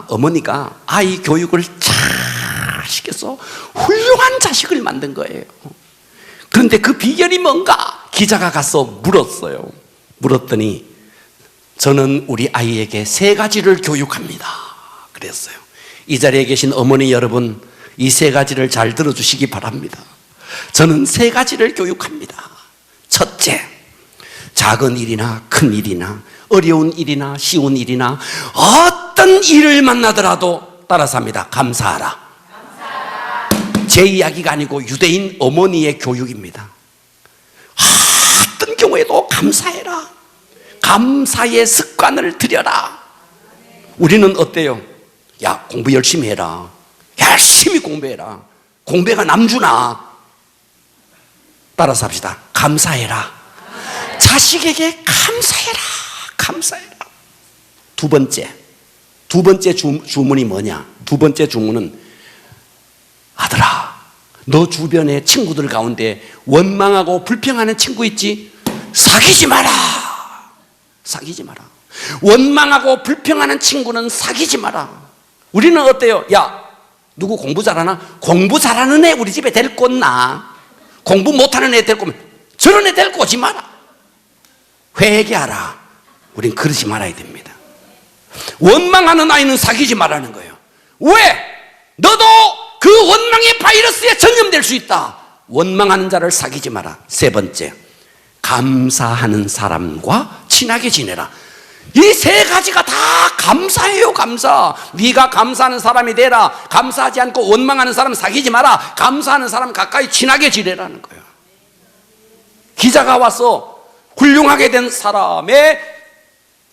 어머니가 아이 교육을 잘 시켜서 훌륭한 자식을 만든 거예요. 그런데 그 비결이 뭔가 기자가 가서 물었어요. 물었더니 저는 우리 아이에게 3가지를 교육합니다. 그랬어요. 이 자리에 계신 어머니 여러분, 이 3가지를 잘 들어주시기 바랍니다. 저는 3가지를 교육합니다. 첫째, 작은 일이나 큰 일이나 어려운 일이나 쉬운 일이나 어떤 일을 만나더라도 따라서 합니다. 감사하라. 제 이야기가 아니고 유대인 어머니의 교육입니다. 어떤 경우에도 감사해라. 감사의 습관을 들여라. 우리는 어때요? 야, 공부 열심히 해라. 열심히 공부해라. 공부가 남주나. 따라서 합시다. 감사해라. 자식에게 감사해라. 감사해라. 두 번째 주문이 뭐냐? 두 번째 주문은 아들아, 너 주변의 친구들 가운데 원망하고 불평하는 친구 있지? 사귀지 마라. 사귀지 마라. 원망하고 불평하는 친구는 사귀지 마라. 우리는 어때요? 야, 누구 공부 잘하나? 공부 잘하는 애 우리 집에 데리고 온나? 공부 못하는 애 데리고 오면 저런 애 데리고 오지 마라. 회개하라. 우린 그러지 말아야 됩니다. 원망하는 아이는 사귀지 말라는 거예요. 왜? 너도 그 원망의 바이러스에 전염될 수 있다. 원망하는 자를 사귀지 마라. 세 번째, 감사하는 사람과 친하게 지내라. 이 3가지가 다 감사해요. 감사. 네가 감사하는 사람이 되라. 감사하지 않고 원망하는 사람 사귀지 마라. 감사하는 사람 가까이 친하게 지내라는 거예요. 기자가 와서 훌륭하게 된 사람의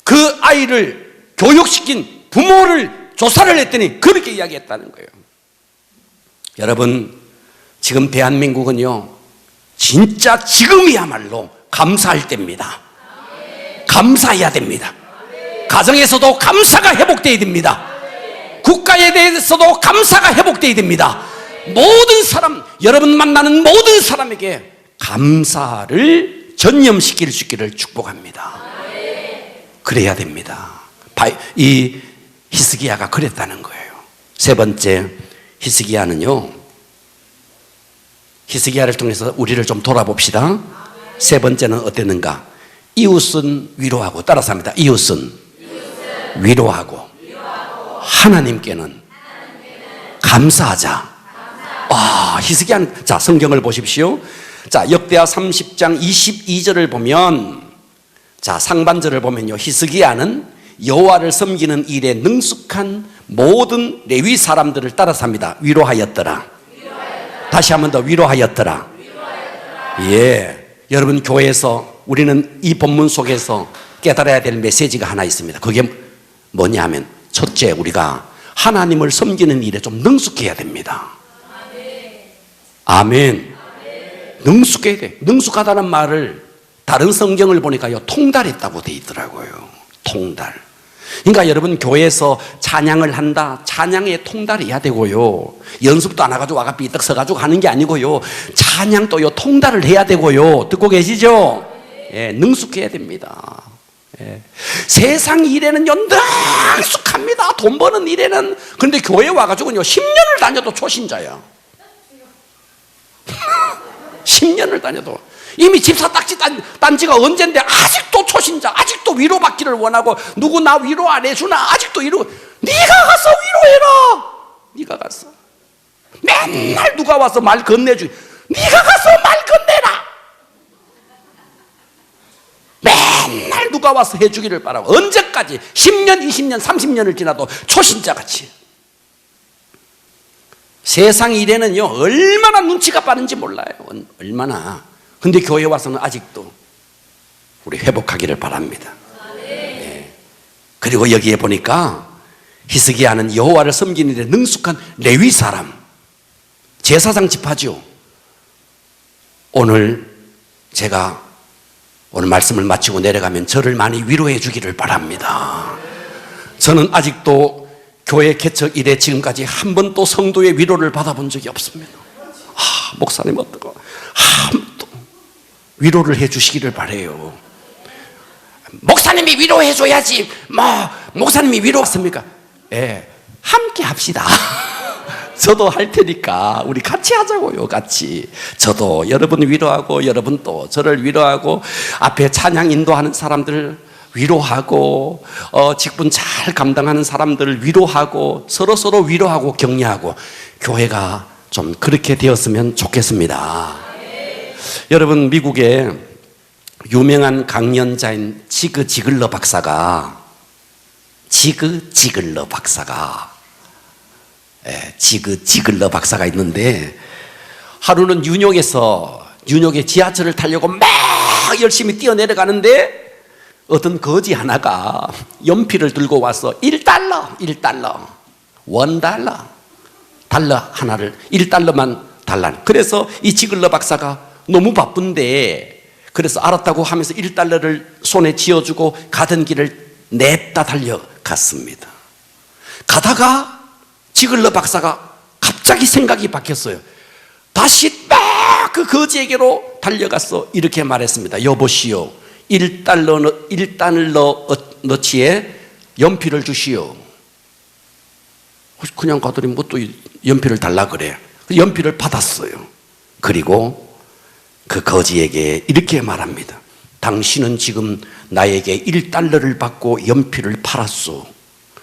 그 아이를 교육시킨 부모를 조사를 했더니 그렇게 이야기했다는 거예요. 여러분, 지금 대한민국은요 진짜 지금이야말로 감사할 때입니다. 감사해야 됩니다. 가정에서도 감사가 회복되어야 됩니다. 국가에 대해서도 감사가 회복되어야 됩니다. 모든 사람, 여러분 만나는 모든 사람에게 감사를 전염시킬 수 있기를 축복합니다. 그래야 됩니다. 이 히스기야가 그랬다는 거예요. 세 번째, 히스기야는요, 히스기야를 통해서 우리를 좀 돌아봅시다. 세 번째는 어땠는가? 이웃은 위로하고. 따라서 합니다. 이웃은 위로하고 하나님께는 감사하자. 히스기야는, 자, 성경을 보십시오. 자, 역대하 30장 22절을 보면, 자, 상반절을 보면요, 히스기야는 여호와를 섬기는 일에 능숙한 모든 레위 사람들을 따라서 합니다. 위로하였더라. 다시 한 번 더, 위로하였더라. 예, 여러분, 교회에서 우리는 이 본문 속에서 깨달아야 될 메시지가 하나 있습니다. 그게 뭐냐 하면, 첫째, 우리가 하나님을 섬기는 일에 좀 능숙해야 됩니다. 아멘. 능숙해야 돼. 능숙하다는 말을 다른 성경을 보니까요, 통달했다고 돼 있더라고요. 통달. 그러니까 여러분, 교회에서 찬양을 한다. 찬양에 통달해야 되고요. 연습도 안 해가지고 와가 삐떡 서가지고 하는 게 아니고요. 찬양도요, 통달을 해야 되고요. 듣고 계시죠? 예, 능숙해야 됩니다. 예. 세상 일에는요, 능숙합니다. 돈 버는 일에는. 그런데 교회 와가지고요, 10년을 다녀도 초신자야. 10년을 다녀도. 이미 집사 딱지 딴 지가 언젠데 아직도 초신자, 아직도 위로받기를 원하고, 누구 나 위로 안 해주나, 아직도 아직도 이러고, 네가 가서 위로해라. 네가 가서. 맨날 누가 와서 말 건네주기. 네가 가서 말 건네라. 맨날 누가 와서 해주기를 바라고. 언제까지? 10년, 20년, 30년을 지나도 초신자같이. 세상 일에는요, 얼마나 눈치가 빠른지 몰라요. 얼마나. 근데 교회 와서는 아직도 우리 회복하기를 바랍니다. 네. 그리고 여기에 보니까 히스기야는 여호와를 섬기는 데 능숙한 레위 사람, 제사장 지파죠. 제가 오늘 말씀을 마치고 내려가면 저를 많이 위로해 주기를 바랍니다. 저는 아직도 교회 개척 이래 지금까지 한 번도 성도의 위로를 받아본 적이 없습니다. 목사님 어떡하? 또 위로를 해 주시기를 바라요. 목사님이 위로해 줘야지. 목사님이 위로했습니까? 예, 함께 합시다. 저도 할 테니까 우리 같이 하자고요. 같이. 저도 여러분 위로하고 여러분 또 저를 위로하고 앞에 찬양 인도하는 사람들 위로하고 직분 잘 감당하는 사람들 위로하고 서로 위로하고 격려하고 교회가 좀 그렇게 되었으면 좋겠습니다. 여러분, 미국의 유명한 강연자인 지그 지글러 박사가 있는데, 하루는 뉴욕의 지하철을 타려고 막 열심히 뛰어내려가는데 어떤 거지 하나가 연필을 들고 와서 1달러, $1 달러 하나를 1달러만 달라는. 그래서 이 지글러 박사가 너무 바쁜데, 그래서 알았다고 하면서 1달러를 손에 쥐어주고 가던 길을 냅다 달려갔습니다. 가다가 지글러 박사가 갑자기 생각이 바뀌었어요. 다시 딱 그 거지에게로 달려가서 이렇게 말했습니다. 여보시오, 1달러어치의 연필을 주시오. 그냥 가더니 뭐 또 연필을 달라 그래. 연필을 받았어요. 그리고 그 거지에게 이렇게 말합니다. 당신은 지금 나에게 1달러를 받고 연필을 팔았소.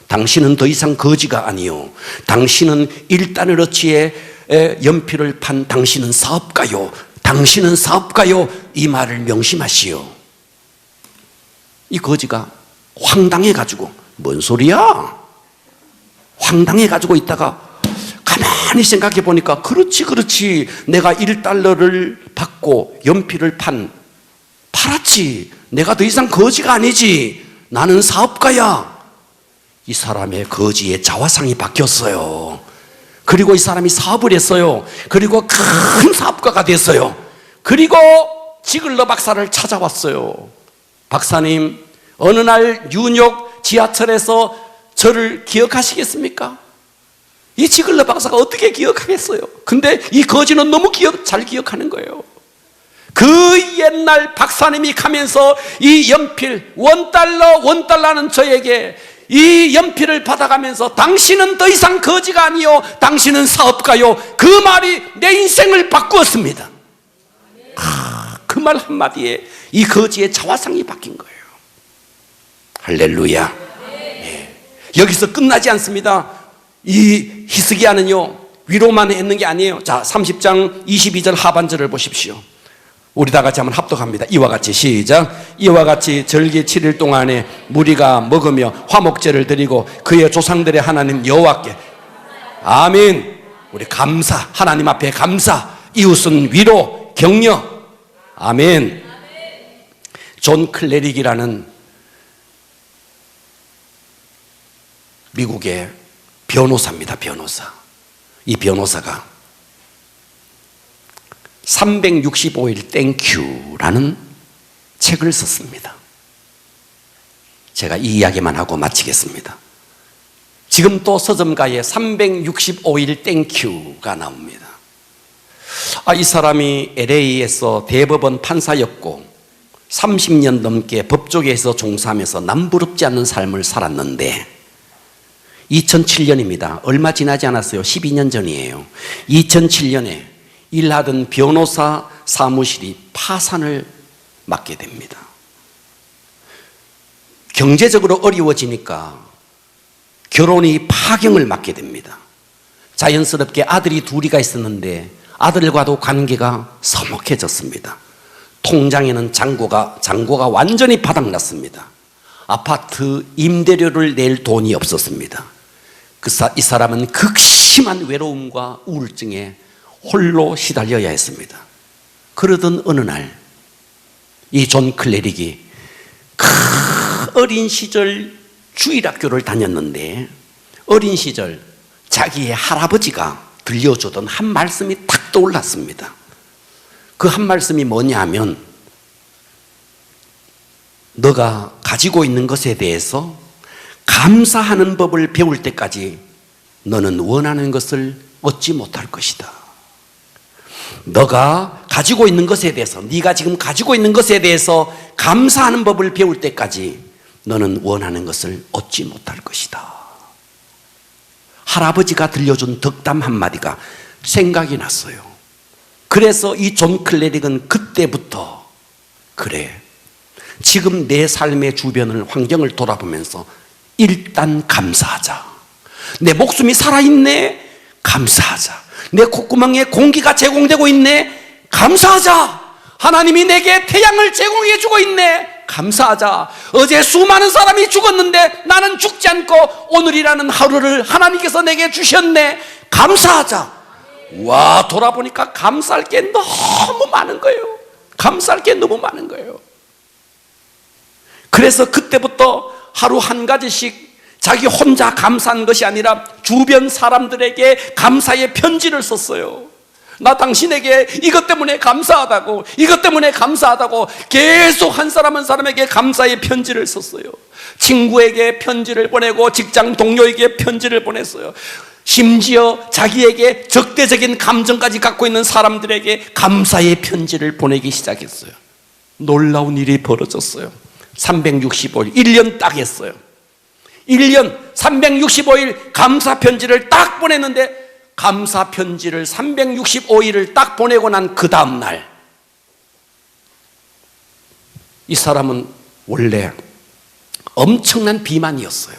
당신은 더 이상 거지가 아니요. 당신은 1달러어치의 연필을 판 당신은 사업가요. 이 말을 명심하시오. 이 거지가 황당해가지고, 뭔 소리야? 황당해가지고 있다가 가만히 생각해 보니까, 그렇지. 내가 1달러를 받고 연필을 팔았지. 내가 더 이상 거지가 아니지. 나는 사업가야. 이 사람의 거지의 자화상이 바뀌었어요. 그리고 이 사람이 사업을 했어요. 그리고 큰 사업가가 됐어요. 그리고 지글러 박사를 찾아왔어요. 박사님, 어느 날 뉴욕 지하철에서 저를 기억하시겠습니까? 이 지글러 박사가 어떻게 기억하겠어요? 근데 이 거지는 너무 잘 기억하는 거예요. 그 옛날 박사님이 가면서 이 연필 $1는 저에게 이 연필을 받아가면서 당신은 더 이상 거지가 아니요, 당신은 사업가요. 그 말이 내 인생을 바꾸었습니다. 그 말 한마디에 이 거지의 자화상이 바뀐 거예요. 할렐루야. 네. 여기서 끝나지 않습니다. 이 히스기야는요, 위로만 했는 게 아니에요. 자, 30장 22절 하반절을 보십시오. 우리 다 같이 한번 합독합니다. 이와 같이 시작. 이와 같이 절기 7일 동안에 무리가 먹으며 화목제를 드리고 그의 조상들의 하나님 여호와께 아멘. 우리 감사, 하나님 앞에 감사, 이웃은 위로, 격려. 아멘. 존 클레릭이라는 미국의 변호사입니다. 변호사. 이 변호사가 365일 땡큐라는 책을 썼습니다. 제가 이 이야기만 하고 마치겠습니다. 지금 또 서점가에 365일 땡큐가 나옵니다. 이 사람이 LA에서 대법원 판사였고 30년 넘게 법조계에서 종사하면서 남부럽지 않은 삶을 살았는데 2007년입니다. 얼마 지나지 않았어요. 12년 전이에요. 2007년에 일하던 변호사 사무실이 파산을 맞게 됩니다. 경제적으로 어려워지니까 결혼이 파경을 맞게 됩니다. 자연스럽게 아들이 둘이가 있었는데 아들과도 관계가 서먹해졌습니다. 통장에는 잔고가 완전히 바닥났습니다. 아파트 임대료를 낼 돈이 없었습니다. 이 사람은 극심한 외로움과 우울증에 홀로 시달려야 했습니다. 그러던 어느 날 이 존 클레릭이 어린 시절 주일학교를 다녔는데 어린 시절 자기의 할아버지가 들려주던 한 말씀이 탁 떠올랐습니다. 그 한 말씀이 뭐냐 하면 너가 가지고 있는 것에 대해서 감사하는 법을 배울 때까지 너는 원하는 것을 얻지 못할 것이다. 너가 가지고 있는 것에 대해서, 네가 지금 가지고 있는 것에 대해서 감사하는 법을 배울 때까지 너는 원하는 것을 얻지 못할 것이다. 할아버지가 들려준 덕담 한마디가 생각이 났어요. 그래서 이 존 클레릭은 그때부터 그래, 지금 내 삶의 주변을, 환경을 돌아보면서 일단 감사하자. 내 목숨이 살아있네? 감사하자. 내 콧구멍에 공기가 제공되고 있네? 감사하자. 하나님이 내게 태양을 제공해 주고 있네? 감사하자. 어제 수많은 사람이 죽었는데 나는 죽지 않고 오늘이라는 하루를 하나님께서 내게 주셨네? 감사하자. 와, 돌아보니까 감사할 게 너무 많은 거예요. 감사할 게 너무 많은 거예요. 그래서 그때부터 하루 한 가지씩 자기 혼자 감사한 것이 아니라 주변 사람들에게 감사의 편지를 썼어요. 나 당신에게 이것 때문에 감사하다고, 이것 때문에 감사하다고 계속 한 사람 한 사람에게 감사의 편지를 썼어요. 친구에게 편지를 보내고 직장 동료에게 편지를 보냈어요. 심지어 자기에게 적대적인 감정까지 갖고 있는 사람들에게 감사의 편지를 보내기 시작했어요. 놀라운 일이 벌어졌어요. 365일, 1년 딱 했어요. 1년 365일 감사 편지를 딱 보냈는데 감사 편지를 365일을 딱 보내고 난 그 다음 날 이 사람은 원래 엄청난 비만이었어요.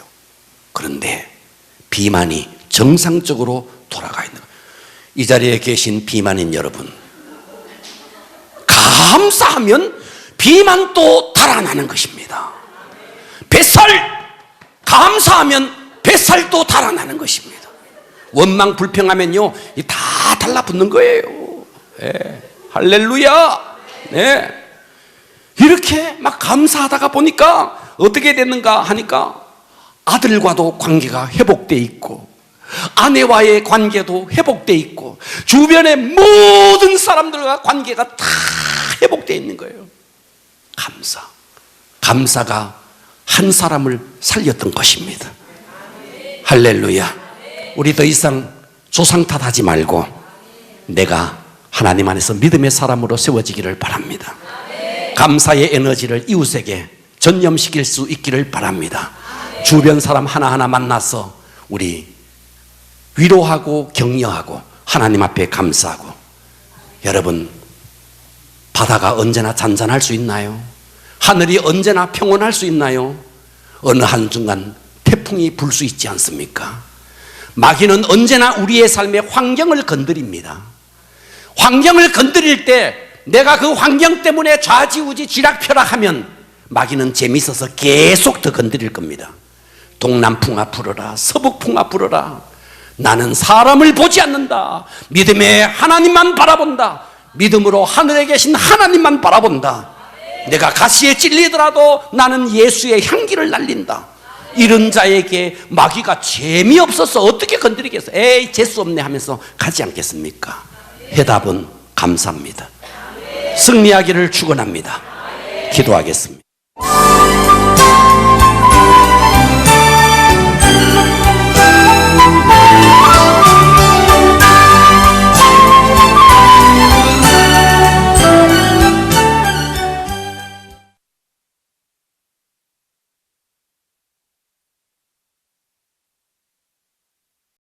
그런데 비만이 정상적으로 돌아가 있는 거예요. 이 자리에 계신 비만인 여러분, 감사하면 비만도 달아나는 것입니다. 뱃살 감사하면 뱃살도 달아나는 것입니다. 원망 불평하면요 다 달라붙는 거예요. 네. 할렐루야. 네. 이렇게 막 감사하다가 보니까 어떻게 됐는가 하니까 아들과도 관계가 회복돼 있고 아내와의 관계도 회복돼 있고 주변의 모든 사람들과 관계가 다 회복돼 있는 거예요. 감사가 한 사람을 살렸던 것입니다. 할렐루야. 우리 더 이상 조상 탓하지 말고 내가 하나님 안에서 믿음의 사람으로 세워지기를 바랍니다. 감사의 에너지를 이웃에게 전념시킬 수 있기를 바랍니다. 주변 사람 하나하나 만나서 우리 위로하고 격려하고 하나님 앞에 감사하고. 여러분, 바다가 언제나 잔잔할 수 있나요? 하늘이 언제나 평온할 수 있나요? 어느 한순간 태풍이 불 수 있지 않습니까? 마귀는 언제나 우리의 삶의 환경을 건드립니다. 환경을 건드릴 때 내가 그 환경 때문에 좌지우지 쥐락펴락하면 마귀는 재미있어서 계속 더 건드릴 겁니다. 동남풍아 불어라, 서북풍아 불어라. 나는 사람을 보지 않는다. 믿음의 하나님만 바라본다. 믿음으로 하늘에 계신 하나님만 바라본다. 내가 가시에 찔리더라도 나는 예수의 향기를 날린다. 이런 자에게 마귀가 재미없어서 어떻게 건드리겠어? 에이 재수없네 하면서 가지 않겠습니까? 해답은 감사합니다. 승리하기를 축원합니다. 기도하겠습니다.